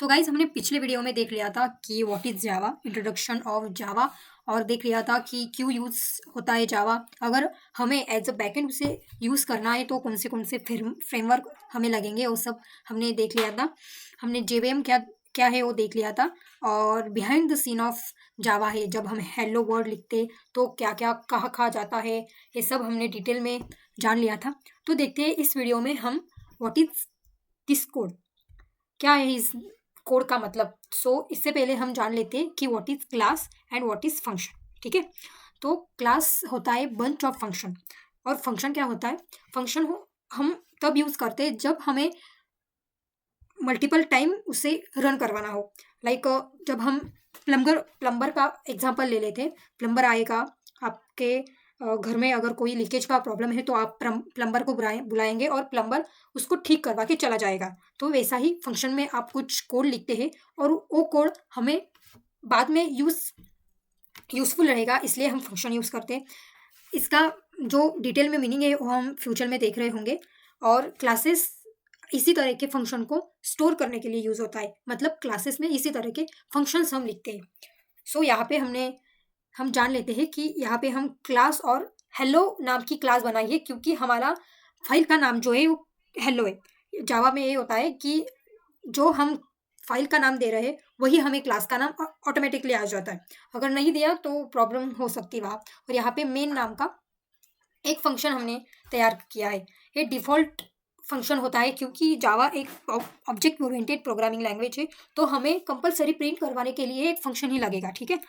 तो गाइज हमने पिछले वीडियो में देख लिया था कि what is Java, introduction of Java, और देख लिया था कि क्यों यूज़ होता है जावा। अगर हमें एज अ बैकएंड उसे यूज़ करना है तो कौन से फ्रेमवर्क हमें लगेंगे, वो सब हमने देख लिया था। हमने जेवीएम क्या क्या है वो देख लिया था, और behind the scene of Java है, जब हम हेलो वर्ड लिखते तो क्या क्या कहाँ कहाँ जाता है, ये सब हमने डिटेल में जान लिया था। तो देखते हैं इस वीडियो में हम व्हाट इज़ दिस कोड, क्या है इस कोड का मतलब। इससे पहले हम जान लेते हैं कि what is class and what is function. ठीक है, तो क्लास होता है बंच ऑफ फंक्शन, और फंक्शन क्या होता है, फंक्शन हो हम तब यूज करते हैं जब हमें मल्टीपल टाइम उसे रन करवाना हो। लाइक जब हम प्लम्बर का एग्जांपल ले लेते हैं। प्लम्बर आएगा आपके घर में, अगर कोई लीकेज का प्रॉब्लम है तो आप प्लम्बर को बुलाएंगे और प्लम्बर उसको ठीक करवा के चला जाएगा। तो वैसा ही फंक्शन में आप कुछ कोड लिखते हैं और वो कोड हमें बाद में यूजफुल रहेगा, इसलिए हम फंक्शन यूज़ करते हैं। इसका जो डिटेल में मीनिंग है वो हम फ्यूचर में देख रहे होंगे। और क्लासेस इसी तरह के फंक्शन को स्टोर करने के लिए यूज होता है, मतलब क्लासेस में इसी तरह के फंक्शंस हम लिखते हैं। यहाँ पे हम जान लेते हैं कि यहाँ पे हम क्लास और हेलो नाम की क्लास बनाई है, क्योंकि हमारा फाइल का नाम जो है वो हेलो है। जावा में ये होता है कि जो हम फाइल का नाम दे रहे हैं वही हमें क्लास का नाम ऑटोमेटिकली आ जाता है। अगर नहीं दिया तो प्रॉब्लम हो सकती है वहाँ। और यहाँ पे मेन नाम का एक फंक्शन हमने तैयार किया है। ये डिफ़ॉल्ट फंक्शन होता है, क्योंकि जावा एक ऑब्जेक्ट ओरिएंटेड प्रोग्रामिंग लैंग्वेज है, तो हमें कंपलसरी प्रिंट करवाने के लिए एक फंक्शन ही लगेगा। ठीक है,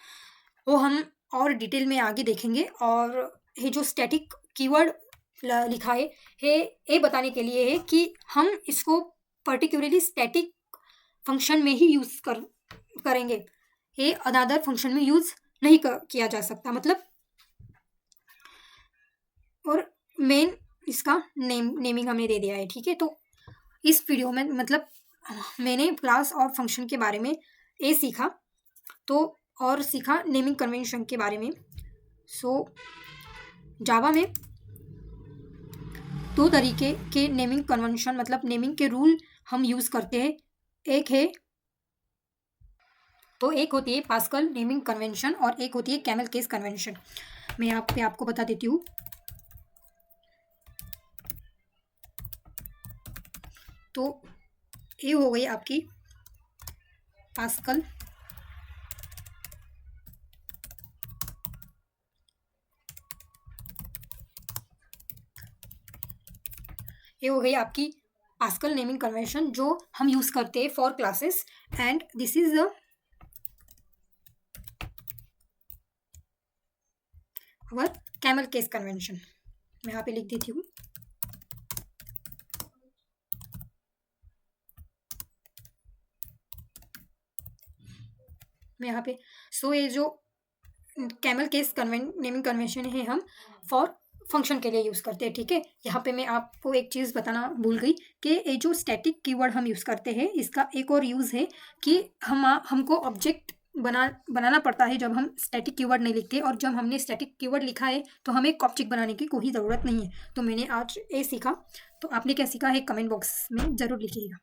वो हम और डिटेल में आगे देखेंगे। और ये जो स्टैटिक कीवर्ड लिखा है ये बताने के लिए है कि हम इसको पर्टिकुलरली स्टैटिक फंक्शन में ही यूज़ करेंगे। ये अदर फंक्शन में यूज़ नहीं किया जा सकता, मतलब। और मेन इसका नेमिंग हमने दे दिया है। ठीक है, तो इस वीडियो में मतलब मैंने क्लास और फंक्शन के बारे में ये सीखा, तो और सीखा नेमिंग कन्वेंशन के बारे में। जावा में दो तरीके के नेमिंग कन्वेंशन, मतलब नेमिंग के रूल हम यूज़ करते हैं। एक होती है पास्कल नेमिंग कन्वेंशन और एक होती है कैमल केस कन्वेंशन। मैं यहाँ पे आपको बता देती हूँ। तो ये हो गई आपकी पास्कल, ये हो गई आपकी पास्कल नेमिंग कन्वेंशन जो हम यूज करते हैं for classes, and this is our camel case convention. मैं यहाँ पे लिख देती हूँ। मैं यहाँ पे ये जो कैमल केस नेमिंग कन्वेंशन है हम फॉर फंक्शन के लिए यूज़ करते हैं। ठीक है, यहाँ पे मैं आपको एक चीज़ बताना भूल गई कि ये जो स्टैटिक कीवर्ड हम यूज़ करते हैं इसका एक और यूज़ है कि हमको ऑब्जेक्ट बनाना पड़ता है जब हम स्टैटिक कीवर्ड नहीं लिखते। और जब हमने स्टैटिक कीवर्ड लिखा है तो हमें एक ऑब्जेक्ट बनाने की कोई ज़रूरत नहीं है। तो मैंने आज ये सीखा, तो आपने क्या सीखा है कमेंट बॉक्स में ज़रूर लिखिएगा।